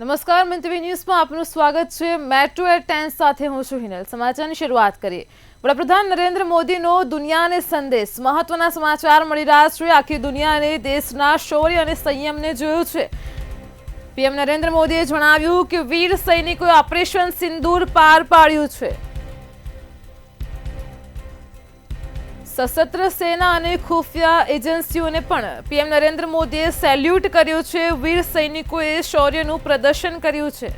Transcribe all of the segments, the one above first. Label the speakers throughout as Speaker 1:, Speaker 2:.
Speaker 1: નમસ્કાર મંતવી ન્યૂઝમાં આપનું સ્વાગત છે। મેટ્રો એટ 10 સાથે હું છું હિનલ। સમાચારની શરૂઆત કરીએ। વડાપ્રધાન નરેન્દ્ર મોદીનો દુનિયાને સંદેશ। મહત્વના સમાચાર મળી રહ્યા છે। આખી દુનિયાને દેશના શૌર્ય અને સંયમને જોયું છે। પીએમ નરેન્દ્ર મોદીએ જણાવ્યું કે વીર સૈનિકોએ ઓપરેશન સિંદૂર પાર પાડ્યું છે। સશસ્ત્ર સેના અને ખુફિયા એજન્સીઓને પણ પીએમ નરેન્દ્ર મોદીએ સેલ્યુટ કર્યું છે। વીર સૈનિકોએ શૌર્યનું પ્રદર્શન કર્યું છે।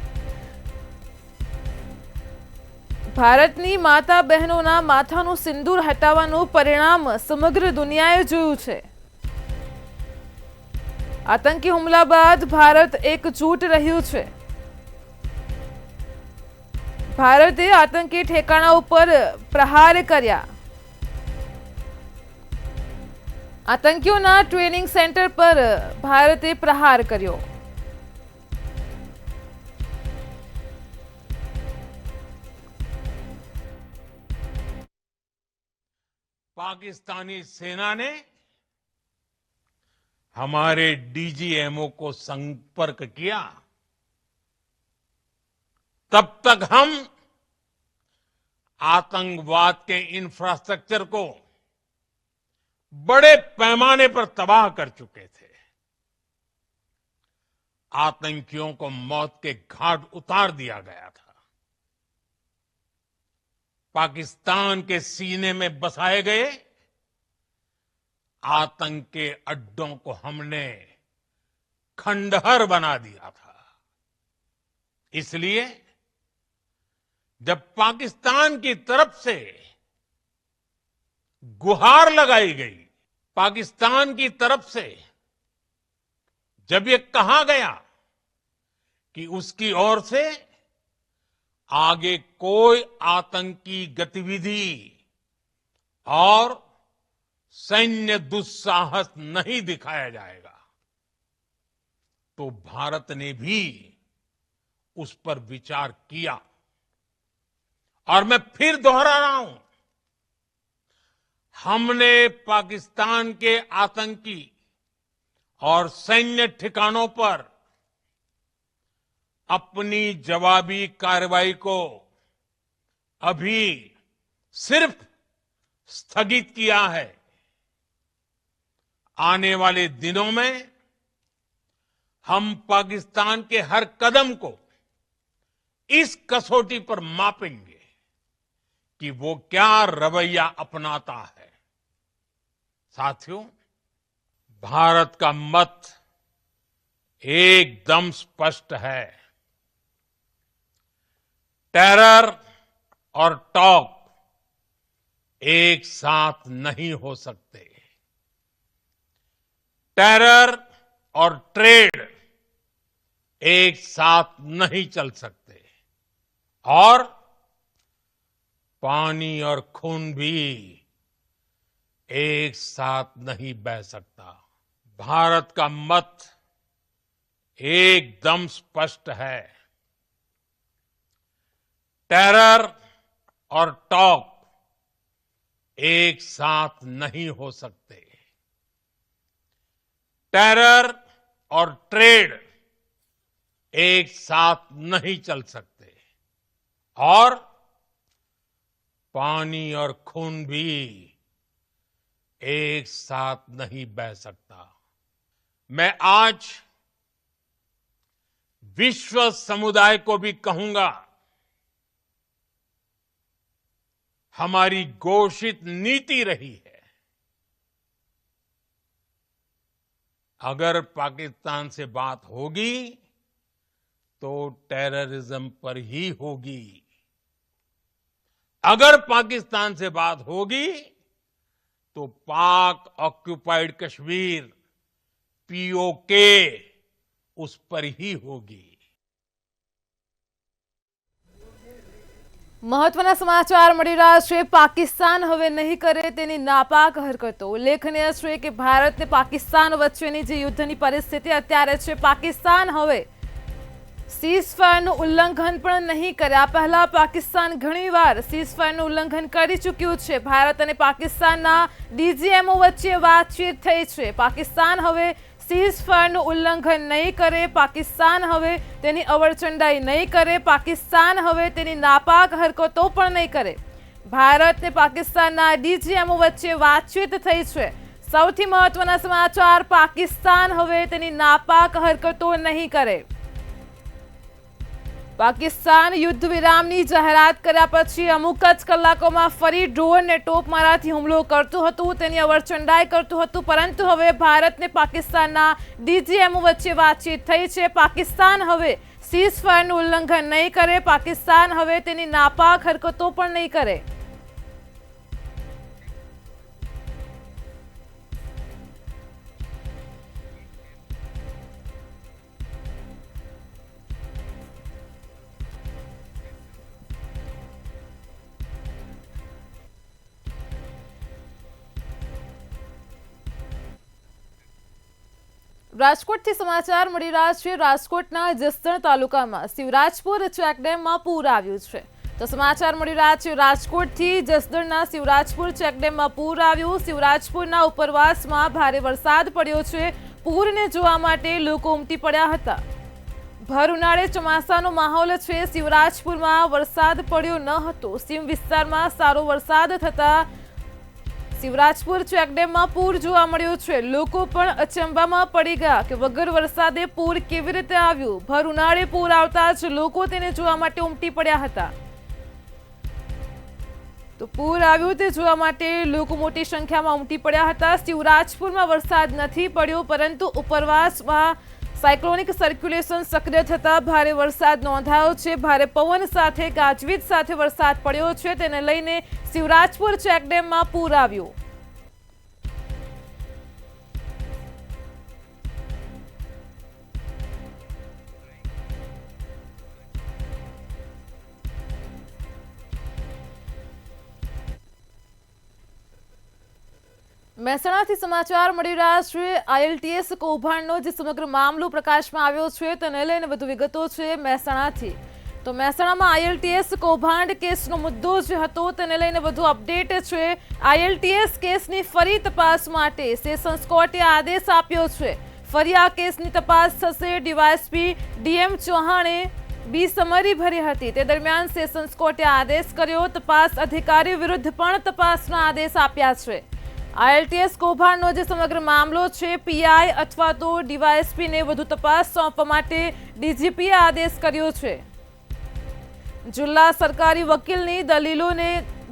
Speaker 1: ભારતની માતા બહેનોના માથાનું સિંદૂર હટાવવાનું પરિણામ સમગ્ર દુનિયાએ જોયું છે। આતંકી હુમલા બાદ ભારત એકજૂટ રહ્યું છે। ભારતે આતંકી ઠેકાણા ઉપર પ્રહાર કર્યા। आतंकियों ट्रेनिंग सेंटर पर भारते प्रहार कर्यो।
Speaker 2: पाकिस्तानी सेना ने हमारे डीजीएमओ को संपर्क किया, तब तक हम आतंकवाद के इंफ्रास्ट्रक्चर को बड़े पैमाने पर तबाह कर चुके थे। आतंकियों को मौत के घाट उतार दिया गया था। पाकिस्तान के सीने में बसाए गए आतंक के अड्डों को हमने खंडहर बना दिया था। इसलिए जब पाकिस्तान की तरफ से गुहार लगाई गई, पाकिस्तान की तरफ से जब ये कहा गया कि उसकी ओर से आगे कोई आतंकी गतिविधि और सैन्य दुस्साहस नहीं दिखाया जाएगा, तो भारत ने भी उस पर विचार किया। और मैं फिर दोहरा रहा हूं, हमने पाकिस्तान के आतंकी और सैन्य ठिकानों पर अपनी जवाबी कार्रवाई को अभी सिर्फ स्थगित किया है। आने वाले दिनों में हम पाकिस्तान के हर कदम को इस कसौटी पर मापेंगे कि वो क्या रवैया अपनाता है। साथियों, भारत का मत एकदम स्पष्ट है। टेरर और टॉक एक साथ नहीं हो सकते। टेरर और ट्रेड एक साथ नहीं चल सकते। और पानी और खून भी एक साथ नहीं बह सकता। भारत का मत एकदम स्पष्ट है। टेरर और टॉक एक साथ नहीं हो सकते। टेरर और ट्रेड एक साथ नहीं चल सकते। और पानी और खून भी एक साथ नहीं बह सकता। मैं आज विश्व समुदाय को भी कहूंगा, हमारी घोषित नीति रही है, अगर पाकिस्तान से बात होगी तो टेररिज्म पर ही होगी। अगर पाकिस्तान से बात होगी तो पाक ऑक्युपाइड कश्मीर पीओके उस पर ही होगी।
Speaker 1: મહત્વના સમાચાર મળી રહ્યા છે। પાકિસ્તાન હવે નહીં કરે તેની નાપાક હરકતો। ઉલ્લેખનીય છે કે ભારત અને પાકિસ્તાન વચ્ચેની જે યુદ્ધની પરિસ્થિતિ અત્યારે છે, પાકિસ્તાન હવે સીઝફાયરનું ઉલ્લંઘન પણ નહીં કરે। આ પહેલા પાકિસ્તાન ઘણીવાર સીઝફાયરનું ઉલ્લંઘન કરી ચૂક્યું છે। ભારત અને પાકિસ્તાનના ડીજીએમઓ વચ્ચે વાતચીત થઈ છે। પાકિસ્તાન હવે સીઝ ફાયરનું ઉલ્લંઘન નહીં કરે, પાકિસ્તાન હવે તેની અવરચંડાઈ નહીં કરે, પાકિસ્તાન હવે તેની નાપાક હરકતો પણ નહીં કરે. ભારત ને પાકિસ્તાનના ડીજીએમઓ વચ્ચે વાતચીત થઈ છે. સૌથી મહત્વના સમાચાર, પાકિસ્તાન હવે તેની નાપાક હરકતો નહીં કરે. પાકિસ્તાન યુદ્ધ વિરામની જાહેરાત કર્યા પછી અમુક જ કલાકોમાં ફરી ડ્રોન ને તોપમારાથી હુમલો કરતું હતું, તેની અવરચંડાઈ કરતું હતું. પરંતુ હવે ભારત ને પાકિસ્તાનના ડીજીએમઓ વચ્ચે વાતચીત થઈ છે. પાકિસ્તાન હવે સીઝ ફાયરનું ઉલ્લંઘન નહીં કરે, પાકિસ્તાન હવે તેની નાપાક હરકતો પણ નહીં કરે. રાજકોટથી સમાચાર મળી રહ્યા છે. રાજકોટના જસદણ તાલુકામાં શિવરાજપુર ચેકડેમમાં પૂર આવ્યું છે. તો સમાચાર મળી રહ્યા છે રાજકોટથી જસદણના શિવરાજપુર ચેકડેમમાં પૂર આવ્યું. શિવરાજપુરના ઉપરવાસમાં ભારે વરસાદ પડ્યો છે. પૂરને જોવા માટે લોકો ઉમટી પડ્યા હતા. ભર ઉનાળે ચોમાસાનો માહોલ છે. શિવરાજપુરમાં વરસાદ પડ્યો ન હતો. સીમ વિસ્તારમાં સારો વરસાદ થતા શિવરાજપુર ચેકડેમમાં પૂર જોવા મળ્યું છે. લોકો પણ અચંબામાં પડી ગયા કે વગર વરસાદે પૂર કેવી રીતે આવ્યું. ભર ઉનાળે પૂર આવતા જ લોકો તેને જોવા માટે ઉમટી પડ્યા હતા. તો પૂર આવ્યું તે જોવા માટે લોકો મોટી સંખ્યામાં ઉમટી પડ્યા હતા. શિવરાજપુરમાં વરસાદ નથી પડ્યો, પરંતુ ઉપરવાસમાં સાયક્લોનિક સર્ક્યુલેશન સક્રિય થતા ભારે વરસાદ નોંધાયો છે. ભારે પવન સાથે ગાજવીજ સાથે વરસાદ પડ્યો છે. તેને લઈને શિવરાજપુર ચેકડેમમાં પૂર આવ્યું. મહેસાણાથી સમાચાર મળી રહ્યા છે. IELTS કૌભાંડનો જે સમગ્ર મામલો પ્રકાશમાં આવ્યો છે તેને લઈને વધુ વિગતો છે મહેસાણાથી. તો મહેસાણામાં IELTS કૌભાંડ કેસનો મુદ્દો જે હતો તેને લઈને વધુ અપડેટ છે. IELTS કેસની ફરી તપાસ માટે સેશન્સ કોર્ટે આદેશ આપ્યો છે. ફરી આ કેસની તપાસ થશે. ડીવાયએસપી DM ચૌહાણે બીસમરી ભરી હતી. તે દરમિયાન સેશન્સ કોર્ટે આદેશ કર્યો. તપાસ અધિકારી વિરુદ્ધ પણ તપાસના આદેશ આપ્યા છે. IELTS કૌભાંડનો જે સમગ્ર મામલો છે, PI અથવા તો ડીવાયએસપીને વધુ તપાસ સોંપવા માટે DGPએ આદેશ કર્યો છે. જિલ્લા સરકારી વકીલની દલીલોને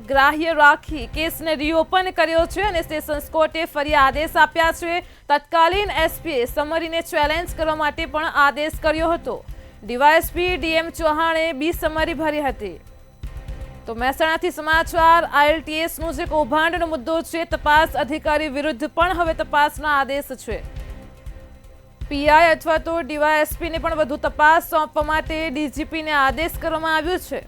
Speaker 1: ગ્રાહ્ય રાખી કેસને રીઓપન કર્યો છે અને સેશન્સ કોર્ટે ફરી આદેશ આપ્યા છે. તત્કાલીન SPએ સમરીને ચેલેન્જ કરવા માટે પણ આદેશ કર્યો હતો. ડીવાયએસપી DM ચૌહાણે બીસમરી ભરી હતી. તો મહેસાણાથી સમાચાર. IELTSનો જે કૌભાંડનો મુદ્દો છે, તપાસ અધિકારી વિરુદ્ધ પણ હવે તપાસના આદેશ છે. PI અથવા તો ડીવાયએસપીને પણ વધુ તપાસ સોંપવા માટે DGPને આદેશ કરવામાં આવ્યો છે.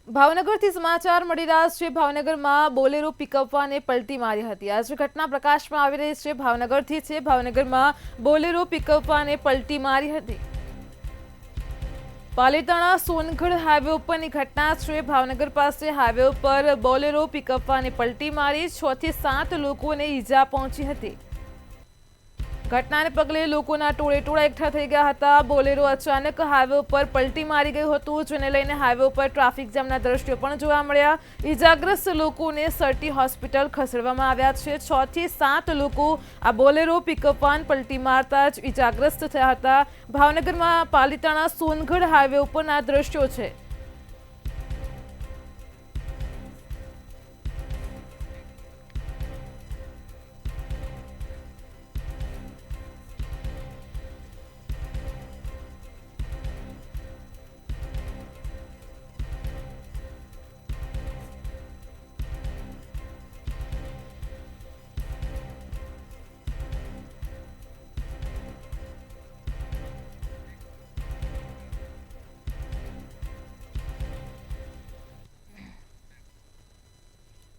Speaker 1: ભાવનગરથી સમાચાર મળી રહ્યા છે. ભાવનગરમાં બોલેરો પિકઅપ વાને પલટી મારી હતી. આજે ઘટના પ્રકાશમાં આવી રહી છે. ભાવનગરથી છે. ભાવનગરમાં બોલેરો પિકઅપ વાને પલટી મારી હતી. પાલીતાણા સોનગઢ હાઈવે ઉપરની ઘટના છે. ભાવનગર પાસે હાઈવે ઉપર બોલેરો પિકઅપ વાને પલટી મારી 6 થી 7 લોકોને ઈજા પહોંચી હતી. ઘટનાને પગલે લોકોના ટોળેટોળા એકઠા થઈ ગયા હતા. બોલેરો અચાનક હાઈવે ઉપર પલટી મારી ગયું હતું, જેને લઈને હાઈવે ઉપર ટ્રાફિક જામના દ્રશ્યો પણ જોવા મળ્યા. ઈજાગ્રસ્ત લોકોને સરટી હોસ્પિટલ ખસેડવામાં આવ્યા છે. 6 થી 7 લોકો આ બોલેરો પિકઅપ વાન પલટી મારતા જ ઈજાગ્રસ્ત થયા હતા. ભાવનગરમાં પાલીતાણા સોનગઢ હાઈવે ઉપરના દ્રશ્યો છે.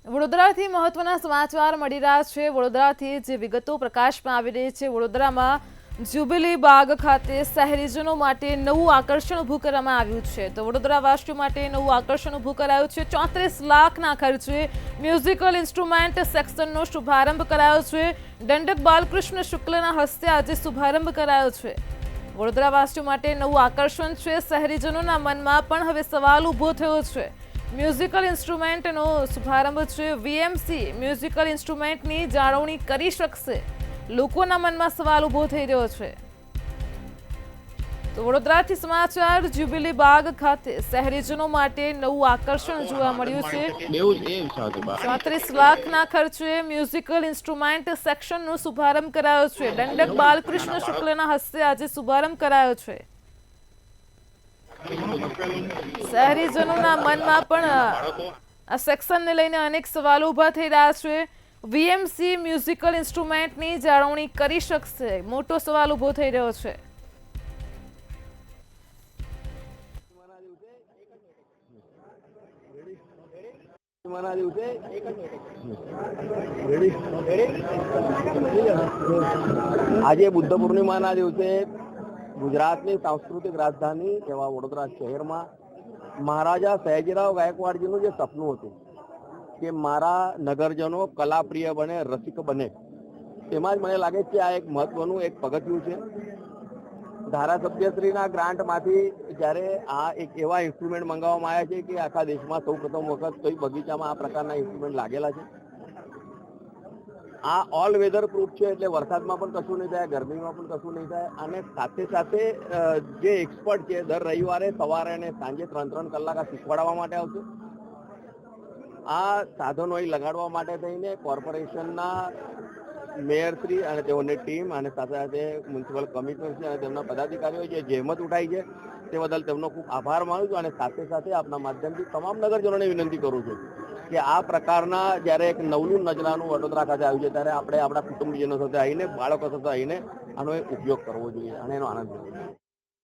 Speaker 1: વડોદરાથી મહત્વના સમાચાર મળી રહ્યા છે। વડોદરાથી જે વિગતો પ્રકાશમાં આવી રહી છે, વડોદરામાં જ્યુબિલી બાગ ખાતે શહેરીજનો માટે નવું આકર્ષણ ઊભું કરવામાં આવ્યું છે। તો વડોદરાવાસીઓ માટે નવું આકર્ષણ ઊભું કરાયું છે। 34 લાખના ખર્ચે મ્યુઝિકલ ઇન્સ્ટ્રુમેન્ટ સેક્શનનો શુભારંભ કરાયો છે। દંડક બાલકૃષ્ણ શુક્લના હસ્તે આજે શુભારંભ કરાયો છે। વડોદરાવાસીઓ માટે નવું આકર્ષણ છે। શહેરીજનોના મનમાં પણ હવે સવાલ ઊભો થયો છે। મ્યુઝિકલ ઇન્સ્ટ્રુમેન્ટનો શુભારંભ છે। વીએમસી મ્યુઝિકલ ઇન્સ્ટ્રુમેન્ટની જાળવણી કરી શકશે, લોકોના મનમાં સવાલ ઊભો થઈ રહ્યો છે। તો વડોદરાથી સમાચાર, જ્યુબિલી બાગ ખાતે શહેરીજનો માટે નવું આકર્ષણ જોવા મળ્યું છે। 34 લાખના ખર્ચે મ્યુઝિકલ ઇન્સ્ટ્રુમેન્ટ સેક્શનનો શુભારંભ કરાયો છે। દંડક બાલકૃષ્ણ શુક્લના હસ્તે આજે શુભારંભ કરાયો છે। શહેરીજનોના મનમાં પણ આ સેક્શનને લઈને અનેક સવાલો ઊભા થઈ રહ્યા છે। વીએમસી મ્યુઝિકલ ઇન્સ્ટ્રુમેન્ટની જાળવણી કરી શકશે, મોટો સવાલ ઊભો થઈ રહ્યો છે।
Speaker 3: આજે બુદ્ધ પૂર્ણિમાના દિવસે ગુજરાતની સાંસ્કૃતિક રાજધાની એવા વડોદરા શહેરમાં મહારાજા સયાજીરાવ ગાયકવાડજીનું જે સપનું હતું કે મારા નગરજનો કલાપ્રિય બને, રસિક બને, તેમાં જ મને લાગે છે આ એક મહત્વનું એક પગથિયું છે। ધારાસભ્યશ્રીના ગ્રાન્ટમાંથી જ્યારે આ એક એવા ઇન્સ્ટ્રુમેન્ટ મંગાવવામાં આવ્યા છે કે આખા દેશમાં સૌ પ્રથમ વખત કોઈ બગીચામાં આ પ્રકારના ઇન્સ્ટ્રુમેન્ટ લાગેલા છે। આ ઓલ વેધર પ્રૂફ છે, એટલે વરસાદમાં પણ કશું નહીં થાય, ગરમીમાં પણ કશું નહીં થાય। અને સાથે સાથે જે એક્સપર્ટ છે દર રવિવારે સવારે અને સાંજે 3-3 કલાક આ શીખવાડવા માટે આવશે। આ સાધનો અહીં લગાડવા માટે થઈને કોર્પોરેશનના મેયરશ્રી અને તેઓની ટીમ અને સાથે સાથે મ્યુનિસિપલ કમિશનર છે અને તેમના પદાધિકારીઓ જે જહેમત ઉઠાઈ છે તે બદલ તેમનો ખૂબ આભાર માનું છું। અને સાથે સાથે આપના માધ્યમથી તમામ નગરજનોને વિનંતી કરું છું કે આ પ્રકારના જ્યારે એક નવલું નજરાનું વડોદરા ખાતે આવ્યું છે ત્યારે આપણે આપણા કુટુંબીજનો સાથે આવીને, બાળકો સાથે આવીને આનો ઉપયોગ કરવો જોઈએ અને એનો આનંદ લેવો જોઈએ।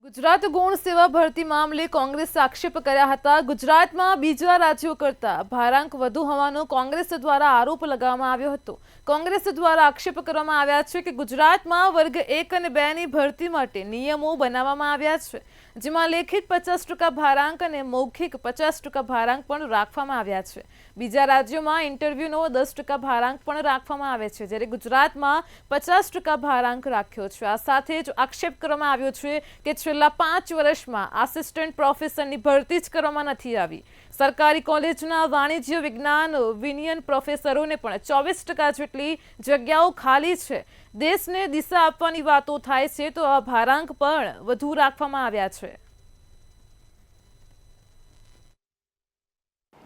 Speaker 1: ગુજરાત ગૌણ સેવા ભરતી મામલે કોંગ્રેસે આક્ષેપ કર્યા હતા। ગુજરાતમાં બીજા રાજ્યો કરતા ભારાંક વધુ હોવાનો કોંગ્રેસ દ્વારા આરોપ લગાવવામાં આવ્યો હતો। કોંગ્રેસ દ્વારા આક્ષેપ કરવામાં આવ્યા છે કે ગુજરાતમાં વર્ગ 1 અને 2 ની ભરતી માટે નિયમો બનાવવામાં આવ્યા છે, જેમાં લેખિત 50% ભારાંક અને મૌખિક 50% ભારાંક પણ રાખવામાં આવ્યા છે। બીજા રાજ્યોમાં ઇન્ટરવ્યુનો 10% ભારાંક પણ રાખવામાં આવે છે, જ્યારે ગુજરાતમાં 50% ભારાંક રાખ્યો છે। આ સાથે જ આક્ષેપ કરવામાં આવ્યો છે કે છેલ્લા 5 વર્ષમાં આસિસ્ટન્ટ પ્રોફેસરની ભરતી જ કરવામાં નથી આવી। સરકારી કોલેજના વાણિજ્ય વિજ્ઞાન વિનિયન પ્રોફેસરોને પણ 24% જેટલી જગ્યાઓ ખાલી છે। દેશને દિશા આપવાની વાતો થાય છે તો આ ભારાંક પણ વધુ રાખવામાં આવ્યા છે।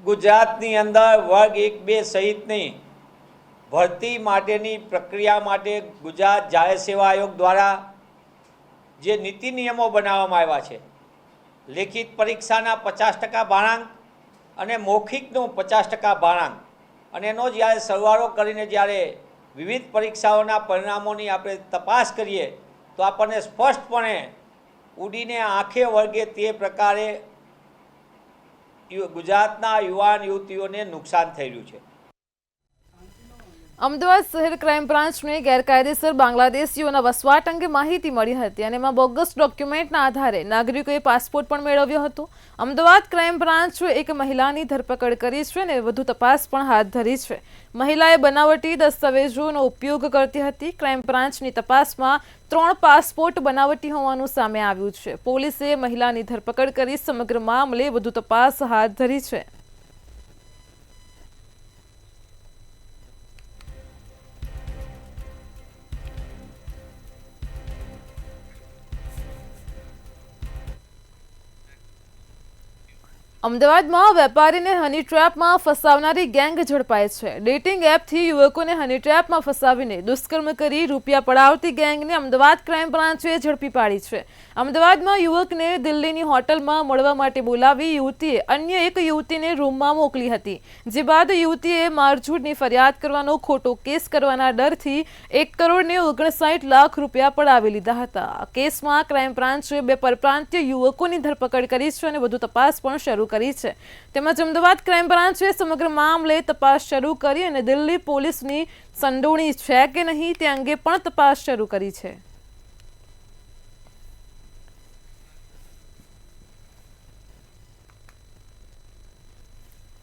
Speaker 4: ગુજરાતની અંદર વર્ગ 1-2 સહિતની ભરતી માટેની પ્રક્રિયા માટે ગુજરાત જાહેર સેવા આયોગ દ્વારા જે નીતિ નિયમો બનાવવામાં આવ્યા છે, લેખિત પરીક્ષાના 50% ભારાંક અને મૌખિકનું 50% ભારાંક, અને એનો જ્યારે સરવાળો કરીને જ્યારે વિવિધ પરીક્ષાઓના પરિણામોની આપણે તપાસ કરીએ તો આપણને સ્પષ્ટપણે ઉડીને આંખે વળગે તે પ્રકારે ગુજરાતના યુવાન યુવતીઓને નુકસાન થઈ રહ્યું છે।
Speaker 1: અમદાવાદ શહેર ક્રાઇમ બ્રાન્ચને ગેરકાયદેસર બાંગ્લાદેશીઓના વસવાટ અંગે માહિતી મળી હતી અને એમાં બોગસ ડોક્યુમેન્ટના આધારે નાગરિકોએ પાસપોર્ટ પણ મેળવ્યો હતો। અમદાવાદ ક્રાઇમ બ્રાન્ચે એક મહિલાની ધરપકડ કરી છે અને વધુ તપાસ પણ હાથ ધરી છે। મહિલાએ બનાવટી દસ્તાવેજોનો ઉપયોગ કરતી હતી। ક્રાઇમ બ્રાન્ચની તપાસમાં 3 પાસપોર્ટ બનાવટી હોવાનું સામે આવ્યું છે। પોલીસે મહિલાની ધરપકડ કરી સમગ્ર મામલે વધુ તપાસ હાથ ધરી છે। અમદાવાદમાં વેપારીને હની ટ્રેપમાં ફસાવનારી ગેંગ ઝડપાઈ છે। ડેટિંગ એપથી યુવકોને હની ટ્રેપમાં ફસાવીને દુષ્કર્મ કરી રૂપિયા પડાવતી ગેંગને અમદાવાદ ક્રાઇમ બ્રાન્ચે ઝડપી પાડી છે। અમદાવાદમાં યુવકને દિલ્હીની હોટલમાં મળવા માટે બોલાવી યુવતીએ અન્ય એક યુવતીને રૂમમાં મોકલી હતી, જે બાદ યુવતીએ મારઝૂડની ફરિયાદ કરવાનો ખોટો કેસ કરવાના ડરથી 1,59 લાખ રૂપિયા પડાવી લીધા હતા। આ કેસમાં ક્રાઇમ બ્રાન્ચે 2 પરપ્રાંતીય યુવકોની ધરપકડ કરી છે અને વધુ તપાસ પણ શરૂ કરી કરી છે. તેમજ અમદાવાદ ક્રાઇમ બ્રાન્ચે સમગ્ર મામલે તપાસ શરૂ કરી અને દિલ્હી પોલીસની સંડોવણી છે કે નહીં તે અંગે પણ તપાસ શરૂ કરી છે.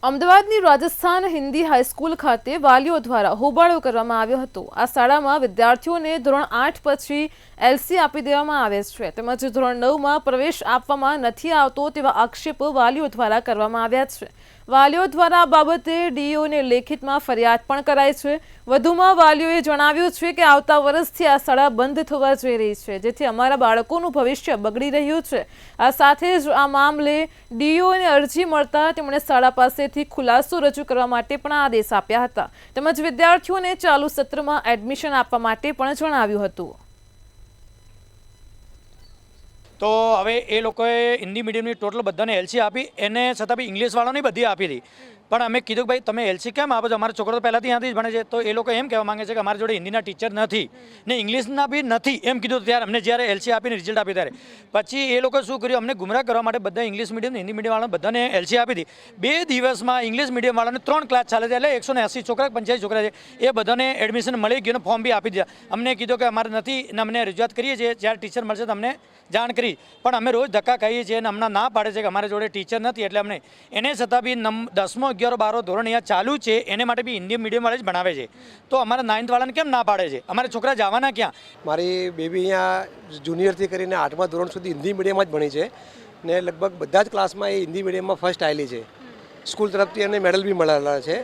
Speaker 1: અમદાવાદની રાજસ્થાન હિન્દી હાઈસ્કૂલ ખાતે વાલીઓ દ્વારા હોબાળો કરવામાં આવ્યો હતો. આ શાળામાં વિદ્યાર્થીઓને ધોરણ 8 પછી એલસી આપી દેવામાં આવે છે તેમજ ધોરણ 9માં પ્રવેશ આપવામાં નથી આવતો તેવા આક્ષેપો વાલીઓ દ્વારા કરવામાં આવ્યા છે. વાલીઓ દ્વારા આ બાબતે ડીઓને લેખિતમાં ફરિયાદ પણ કરાઈ છે. વધુમાં વાલીઓએ જણાવ્યું છે કે આવતા વર્ષથી આ શાળા બંધ થવા જઈ રહી છે, જેથી અમારા બાળકોનું ભવિષ્ય બગડી રહ્યું છે. આ સાથે જ આ મામલે ડીઓને અરજી મળતા તેમણે શાળા પાસેથી ખુલાસો રજૂ કરવા માટે પણ આદેશ આપ્યા હતા તેમજ વિદ્યાર્થીઓને ચાલુ સત્રમાં એડમિશન આપવા માટે પણ જણાવ્યું હતું.
Speaker 5: તો હવે એ લોકોએ હિન્દી મીડિયમની ટોટલ બધાને એલસી આપી, એને છતાં બી ઇંગ્લિશવાળાની બધી આપી હતી. પણ અમે કીધું કે ભાઈ તમે એલસી કેમ આપો છો, અમારા છોકરો તો પહેલાંથી ત્યાંથી જ ભણે છે. તો એ લોકો એમ કહેવા માંગે છે કે અમારી જોડે હિન્દીના ટીચર નથી ને ઇંગ્લિશના બી નથી એમ કીધું. ત્યારે અમને જ્યારે એલસી આપીને રિઝલ્ટ આપ્યું ત્યારે પછી એ લોકો શું કર્યું, અમને ગુમરાહ કરવા માટે બધા ઇંગ્લિશ મીડિયમ હિન્દી મીડિયમવાળાને બધાને એલસી આપી હતી. 2 દિવસમાં ઇંગ્લિશ મીડિયમવાળાને 3 ક્લાસ ચાલે છે, એટલે 180 છોકરા 85 છોકરા છે એ બધાને એડમિશન મળી ગયું, ફોર્મ બી આપી દીધા. અમને કીધું કે અમારે નથી ને અમને રજૂઆત કરીએ છીએ, જ્યારે ટીચર મળશે તો અમને જાણ કરી. પણ અમે રોજ ધક્કા ખાઈએ છીએ અને હમણાં ના પાડે છે કે અમારી જોડે ટીચર નથી. એટલે અમને એને છતાં બી 10મો 11 12 ધોરણ અહીંયા ચાલુ છે, એને માટે બી હિન્દી મીડિયમવાળા જ ભણાવે છે. તો અમારા 9th વાળાને કેમ ના પાડે છે? અમારે છોકરા જવાના ક્યાં?
Speaker 6: મારી બેબી અહીંયા જુનિયરથી કરીને 8મા ધોરણ સુધી હિન્દી મીડિયમમાં જ ભણી છે ને લગભગ બધા જ ક્લાસમાં એ હિન્દી મીડિયમમાં ફર્સ્ટ આવેલી છે. સ્કૂલ તરફથી એને મેડલ બી મળેલા છે.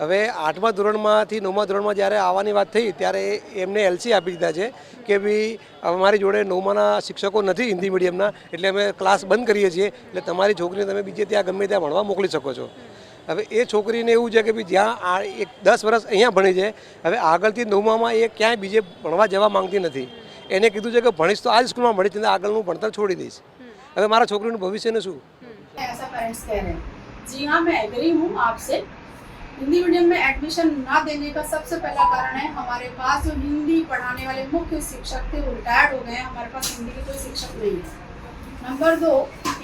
Speaker 6: હવે 8મા ધોરણમાંથી 9મા ધોરણમાં જ્યારે આવવાની વાત થઈ ત્યારે એમને એલસી આપી દીધા છે કે ભાઈ અમારી જોડે 9માના શિક્ષકો નથી હિન્દી મીડિયમના, એટલે અમે ક્લાસ બંધ કરીએ છીએ, એટલે તમારી છોકરીને તમે બીજે ત્યાં ગમે ત્યાં ભણવા મોકલી શકો છો. હવે એ છોકરીને એવું છે કે ભાઈ જ્યાં 10 વર્ષ અહીંયા ભણી છે, હવે આગળથી 9મામાં એ ક્યાંય બીજે ભણવા જવા માંગતી નથી. એને કીધું છે કે ભણીશ તો આ જ સ્કૂલમાં ભણીશ, એટલે આગળનું ભણતર છોડી દઈશ. હવે મારા છોકરીનું ભવિષ્યને શું?
Speaker 7: ऐसा पेरेंट्स कह रहे हैं. जी हाँ, मैं एग्री हूँ आपसे. हिंदी मीडियम में एडमिशन ना देने का सबसे पहला कारण है हमारे पास जो हिंदी पढ़ाने वाले मुख्य शिक्षक थे वो रिटायर्ड हो गए हैं. हमारे पास हिंदी के कोई शिक्षक नहीं है. नंबर 2,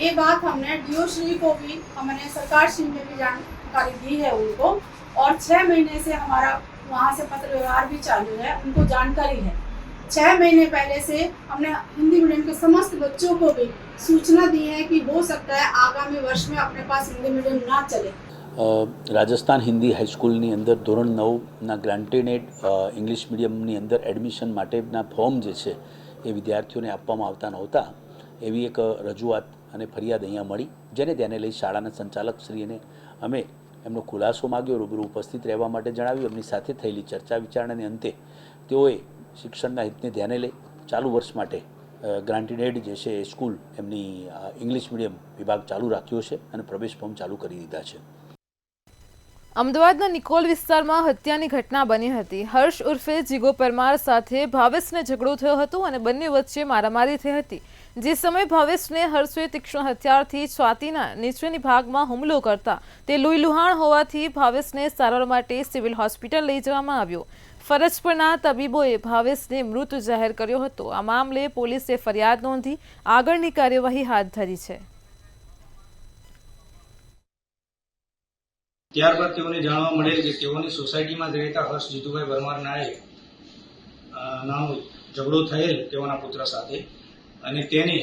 Speaker 7: ये बात हमने डीओ श्री को भी हमने सरकार श्री में भी जानकारी दी है उनको, और 6 महीने से हमारा वहाँ से पत्र व्यवहार भी चालू है, उनको जानकारी है. 6 महीने पहले से हमने हिंदी मीडियम के समस्त बच्चों को भी सूचना दी है कि हो सकता है आगामी वर्ष में अपने पास हिंदी मीडियम ना चले.
Speaker 8: રાજસ્થાન હિન્દી હાઈસ્કૂલની અંદર ધોરણ 9ના ગ્રાન્ટેડ ઇંગ્લિશ મીડિયમની અંદર એડમિશન માટેના ફોર્મ જે છે એ વિદ્યાર્થીઓને આપવામાં આવતા નહોતા, એવી એક રજૂઆત અને ફરિયાદ અહીંયા મળી, જેને ધ્યાને લઈ શાળાના સંચાલકશ્રીને અમે એમનો ખુલાસો માગ્યો, રૂબરૂ ઉપસ્થિત રહેવા માટે જણાવ્યું. એમની સાથે થયેલી ચર્ચા વિચારણાને અંતે તેઓએ શિક્ષણના હિતને ધ્યાને લઈ ચાલુ વર્ષ માટે ગ્રાન્ટેડ જે છે એ સ્કૂલ એમની ઇંગ્લિશ મીડિયમ વિભાગ ચાલુ રાખ્યો છે અને પ્રવેશ ફોર્મ ચાલુ કરી દીધા છે.
Speaker 1: અમદાવાદના નિકોલ વિસ્તારમાં હત્યાની ઘટના બની હતી. હર્ષ ઉર્ફે જીગો પરમાર સાથે ભાવેશને ઝઘડો થયો હતો અને બંને વચ્ચે મારામારી થઈ હતી. જે સમયે ભાવેશને હર્ષે તીક્ષ્ણ હથિયારથી છાતીના નીચેની ભાગમાં હુમલો કરતા તે લોહીલુહાણ હોવાથી ભાવેશને સારવાર માટે સિવિલ હોસ્પિટલ લઈ જવામાં આવ્યો. ફરજ પરના તબીબોએ ભાવેશને મૃત જાહેર કર્યો હતો. આ મામલે પોલીસે ફરિયાદ નોંધી આગળની કાર્યવાહી હાથ ધરી છે.
Speaker 9: ત્યારબાદ તેઓને જાણવા મળેલ કે તેઓની સોસાયટીમાં જ રહેતા હર્ષ જીતુભાઈ પરમાર નાનો ઝઘડો થયેલ તેઓના પુત્ર સાથે, અને તેને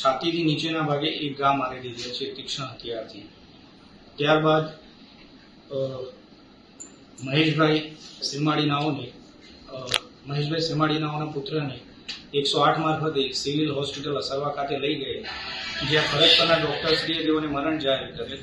Speaker 9: છાતીથી નીચેના ભાગે એક ઘા મારી દીધેલ છે તીક્ષ્ણ હથિયારથી. ત્યારબાદ મહેશભાઈ સીમાડીનાઓના પુત્રને 108 મારફતે સિવિલ હોસ્પિટલ અસરવા ખાતે લઈ ગયેલ, જ્યાં ફરજ પરના ડોક્ટરશ્રીએ તેઓને મરણ જાહેર કરેલ.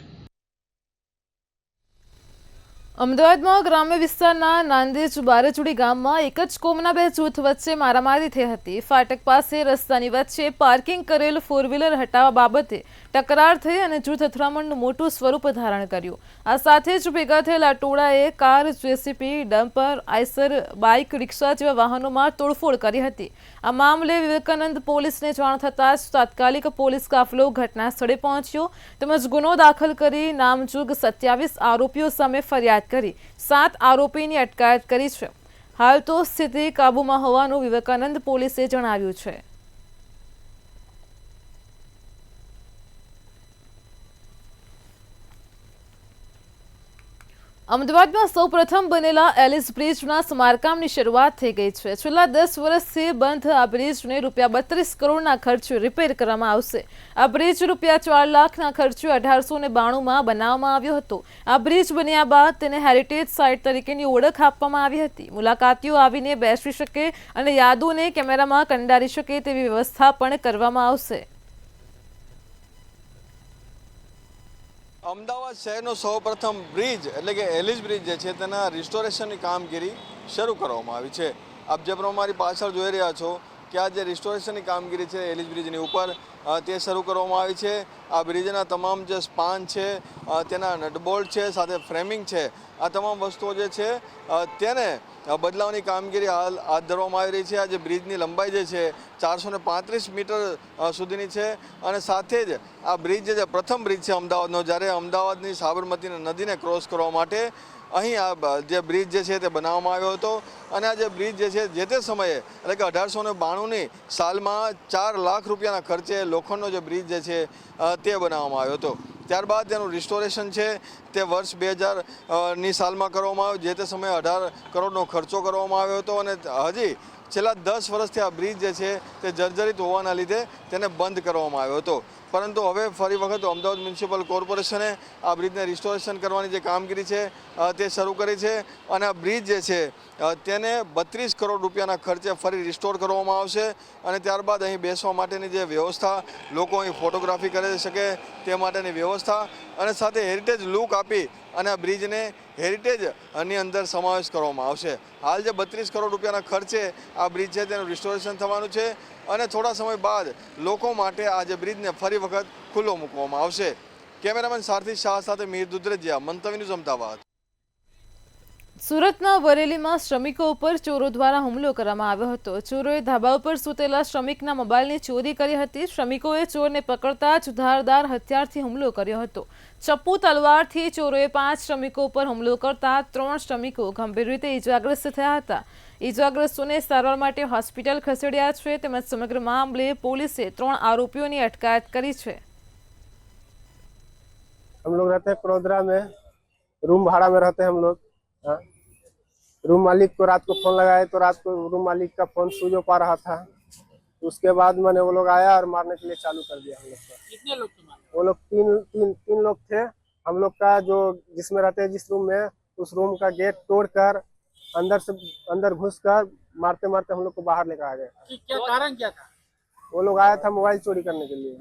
Speaker 1: અમદાવાદમાં ગ્રામ્ય વિસ્તારના નાંદેજ બારેચુડી ગામમાં એક જ કોમના 2 જૂથ વચ્ચે મારામારી થઈ હતી. ફાટક પાસે રસ્તાની વચ્ચે પાર્કિંગ કરેલ 4વ્હીલર હટાવવા બાબતે ટકરાર થઈ અને જૂથ અથડામણનું મોટું સ્વરૂપ ધારણ કર્યું. આ સાથે જ ભેગા થયેલા ટોળાએ car, JCB, dumper, Eicher, bike, રિક્ષા જેવા વાહનોમાં તોડફોડ કરી હતી. આ મામલે વિવેકાનંદ પોલીસને જાણ થતાં જ તાત્કાલિક પોલીસ કાફલો ઘટના સ્થળે પહોંચ્યો તેમજ ગુનો દાખલ કરી નામજોગ 27 આરોપીઓ સામે ફરિયાદ કરી 7 આરોપીની અટકાયત કરી છે. હાલ તો સ્થિતિ કાબૂમાં હોવાનું વિવેકાનંદ પોલીસે જણાવ્યું છે. અમદાવાદમાં સૌપ્રથમ બનેલા એલિસ બ્રિજના સમારકામની શરૂઆત થઈ ગઈ છે. છેલ્લા 10 વર્ષથી બંધ આ બ્રિજને રૂપિયા 32 કરોડના ખર્ચે રિપેર કરવામાં આવશે. આ બ્રિજ રૂપિયા 4 લાખના ખર્ચે 1892માં બનાવવામાં આવ્યો હતો. આ બ્રિજ બન્યા બાદ તેને હેરિટેજ સાઇટ તરીકેની ઓળખ આપવામાં આવી હતી. મુલાકાતીઓ આવીને બેસી શકે અને યાદોને કેમેરામાં કંડારી શકે તેવી વ્યવસ્થા પણ કરવામાં આવશે.
Speaker 10: અમદાવાદ શહેરનો સૌપ્રથમ બ્રિજ એટલે કે એલિસ બ્રિજ જે છે તેના રિસ્ટોરેશનની કામગીરી શરૂ કરવામાં આવી છે. આપ જે પ્રમાણે મારી પાછળ જોઈ રહ્યા છો કે આ જે રિસ્ટોરેશનની કામગીરી છે એલિસ બ્રિજની ઉપર તે શરૂ કરવામાં આવી છે. આ બ્રિજના તમામ જે સ્પાન છે તેના નટબોલ્ટ છે સાથે ફ્રેમિંગ છે આ તમામ વસ્તુઓ જે છે તેને બદલાવની કામગીરી હાલ હાથ ધરવામાં આવી રહી છે. આ જે બ્રિજની લંબાઈ જે છે 435 મીટર સુધીની છે અને સાથે જ આ બ્રિજ જે પ્રથમ બ્રિજ છે અમદાવાદનો, જ્યારે અમદાવાદની સાબરમતી નદીને ક્રોસ કરવા માટે અહીં આ જે બ્રિજ જે છે તે બનાવવામાં આવ્યો હતો. અને આ જે બ્રિજ જે છે જે તે સમયે એટલે કે 1892ની સાલમાં 4 લાખ રૂપિયાના ખર્ચે લોખંડનો જે બ્રિજ જે છે તે બનાવવામાં આવ્યો હતો. ત્યારબાદ તેનું રિસ્ટોરેશન છે તે વર્ષ 2000ની સાલમાં કરવામાં આવ્યું. જે તે સમયે 18 કરોડનો ખર્ચો કરવામાં આવ્યો હતો અને હજી છેલ્લા 10 વર્ષથી આ બ્રિજ જે છે તે જર્જરિત હોવાના લીધે તેને બંધ કરવામાં આવ્યો હતો. પરંતુ હવે ફરી વખત અમદાવાદ મ્યુનિસિપલ કોર્પોરેશને આ બ્રિજને રિસ્ટોરેશન કરવાની જે કામગીરી છે તે શરૂ કરી છે અને આ બ્રિજ જે છે તેને 32 કરોડ રૂપિયાના ખર્ચે ફરી રિસ્ટોર કરવામાં આવશે. અને ત્યારબાદ અહીં બેસવા માટેની જે વ્યવસ્થા, લોકો અહીં ફોટોગ્રાફી કરી શકે તે માટેની વ્યવસ્થા અને સાથે હેરિટેજ લુક આપી અને આ બ્રિજને હેરિટેજની અંદર સમાવેશ કરવામાં આવશે. હાલ જે 32 કરોડ રૂપિયાના ખર્ચે આ બ્રિજ છે તેનું રિસ્ટોરેશન થવાનું છે અને થોડા સમય બાદ લોકો માટે આ જે બ્રિજને ફરી વખત ખુલ્લો મૂકવામાં આવશે. કેમેરામેન સારથી શાહ સાથે મીર દુધરેજિયા, મંતવ્ય ન્યૂઝ, અમદાવાદ.
Speaker 1: સુરતના વરેલીમાં શ્રમિકો ઉપર ચોરો દ્વારા હુમલો કરવામાં આવ્યો હતો. ચોરોએ ધાબા ઉપર સૂતેલા શ્રમિકના મોબાઈલની ચોરી કરી હતી. શ્રમિકોએ ચોરને પકડતા જ ધારદાર હથિયારથી હુમલો કર્યો હતો. ચપ્પુ તલવારથી ચોરોએ 5 શ્રમિકો ઉપર હુમલો કરતા 3 શ્રમિકો ગંભીર રીતે ઈજાગ્રસ્ત થયા હતા. ઈજાગ્રસ્તોને સારવાર માટે હોસ્પિટલ ખસેડ્યા છે. તેમજ સમગ્ર મામલે પોલીસે 3 આરોપીઓની અટકાયત કરી છે.
Speaker 11: हम लोग रहते हैं क्रोधरा में, रूम भाड़ा में रहते हैं हम लोग. रूम मालिक को रात को फोन लगाए तो रात को रूम मालिक का फोन स्विच ऑफ आ रहा था. उसके बाद मैंने वो लोग आया और मारने के लिए चालू कर दिया हम लोग को. कितने लोग थे? वो लोग तीन लोग थे. हम लोग का जो जिसमें रहते हैं जिस रूम में, उस रूम का गेट तोड़कर अंदर घुसकर मारते मारते हम लोग को बाहर लेकर आ गए. क्या कारण क्या था? वो लोग आया था मोबाइल चोरी करने के लिए.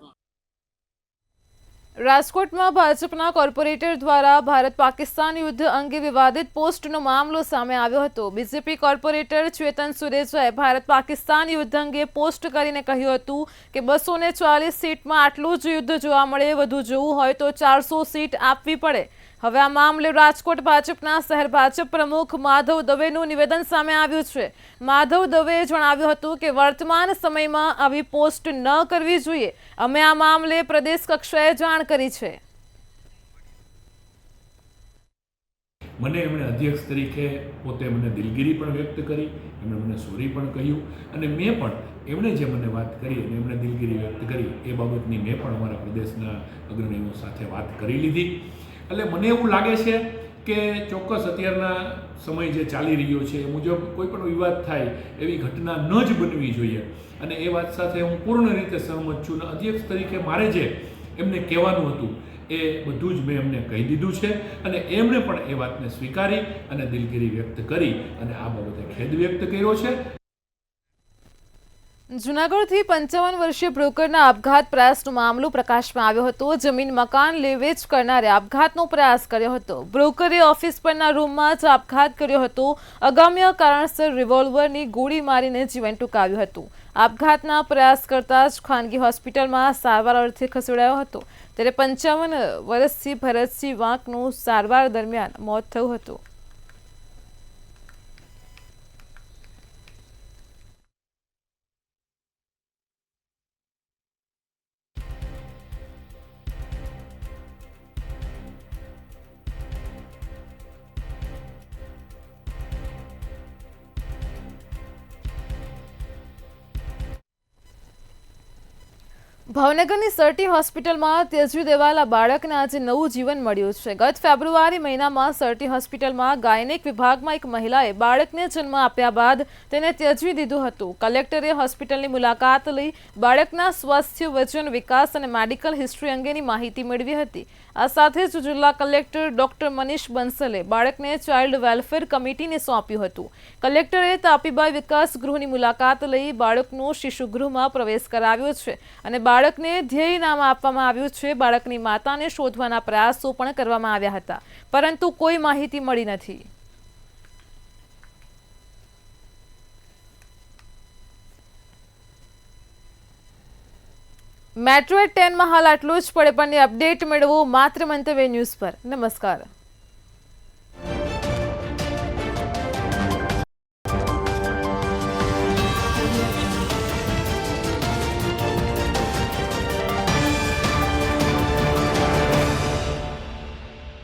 Speaker 1: રાજકોટમાં ભાજપના કોર્પોરેટર દ્વારા ભારત પાકિસ્તાન યુદ્ધ અંગે વિવાદિત પોસ્ટનો મામલો સામે આવ્યો હતો. બીજેપી કોર્પોરેટર ચેતન સુરેજાએ ભારત પાકિસ્તાન યુદ્ધ અંગે પોસ્ટ કરીને કહ્યું હતું કે 240 સીટમાં આટલું જ યુદ્ધ જોવા મળે, વધુ જોવું હોય તો 400 સીટ આપવી પડે. હવે આ મામલે રાજકોટ ભાજપના શહેર ભાજપ પ્રમુખ માધવ દવેનું નિવેદન સામે આવ્યું છે. માધવ દવેએ જણાવ્યું હતું કે વર્તમાન સમયમાં આવી પોસ્ટ ન કરવી જોઈએ. અમે આ મામલે પ્રદેશ કક્ષાએ જાણ કરી છે.
Speaker 12: મને એમણે અધ્યક્ષ તરીકે પોતે મને દિલગીરી પણ વ્યક્ત કરી, એમણે મને સોરી પણ કહ્યું અને મેં પણ એમણે જે મને વાત કરી અને એમણે દિલગીરી વ્યક્ત કરી એ બાબતની મેં પણ અમારા પ્રદેશના અગ્રણીઓ સાથે વાત કરી લીધી. એટલે મને એવું લાગે છે કે ચોક્કસ અત્યારના સમય જે ચાલી રહ્યો છે એ મુજબ કોઈ પણ વિવાદ થાય એવી ઘટના ન જ બનવી જોઈએ અને એ વાત સાથે હું પૂર્ણ રીતે સહમત છું. અને અધ્યક્ષ તરીકે મારે જે એમને કહેવાનું હતું એ બધું જ મેં એમને કહી દીધું છે અને એમણે પણ એ વાતને સ્વીકારી અને દિલગીરી વ્યક્ત કરી અને આ બાબતે ખેદ વ્યક્ત કર્યો છે.
Speaker 1: જૂનાગઢથી 55 વર્ષીય બ્રોકરના આપઘાત પ્રયાસનો મામલો પ્રકાશમાં આવ્યો હતો. જમીન મકાન લે વેચ કરનારે આપઘાતનો પ્રયાસ કર્યો હતો. બ્રોકરે ઓફિસ પરના રૂમમાં જ આપઘાત કર્યો હતો. અગમ્ય કારણસર રિવોલ્વરની ગોળી મારીને જીવન ટૂંકાવ્યું હતું. આપઘાતના પ્રયાસ કરતા જ ખાનગી હોસ્પિટલમાં સારવાર અર્થે ખસેડાયો હતો. ત્યારે 55 વર્ષથી ભરતસિંહ વાંકનું સારવાર દરમિયાન મોત થયું હતું. ભાવનગરની સર્ટી હોસ્પિટલમાં ત્યજી દેવાયેલા બાળકને આજે નવું જીવન મળ્યું છે. ગત ફેબ્રુઆરી મહિનામાં સર્ટી હોસ્પિટલમાં ગાયનેક વિભાગમાં એક મહિલાએ બાળકને જન્મ આપ્યા બાદ તેને ત્યજી દીધું હતું. કલેક્ટરે હોસ્પિટલની મુલાકાત લઈ બાળકના સ્વાસ્થ્ય, વજન, વિકાસ અને મેડિકલ હિસ્ટ્રી અંગેની માહિતી મેળવી હતી. આ સાથે જ જિલ્લા કલેક્ટર ડોક્ટર મનીષ બંસલે બાળકને ચાઇલ્ડ વેલફેર કમિટીને સોંપ્યું હતું. કલેક્ટરે તાપીબાઈ વિકાસ ગૃહની મુલાકાત લઈ બાળકનો શિશુગૃહમાં પ્રવેશ કરાવ્યો છે અને બાળકને ધ્યેય નામ આપવામાં આવ્યું છે. બાળકની માતાને શોધવાના પ્રયાસો પણ કરવામાં આવ્યા હતા, પરંતુ કોઈ માહિતી મળી નથી. મેટ્રો 10 માં હાલ આટલું જ. પડે પણની અપડેટ મેળવો માત્ર મંતવ્ય ન્યૂઝ પર. નમસ્કાર.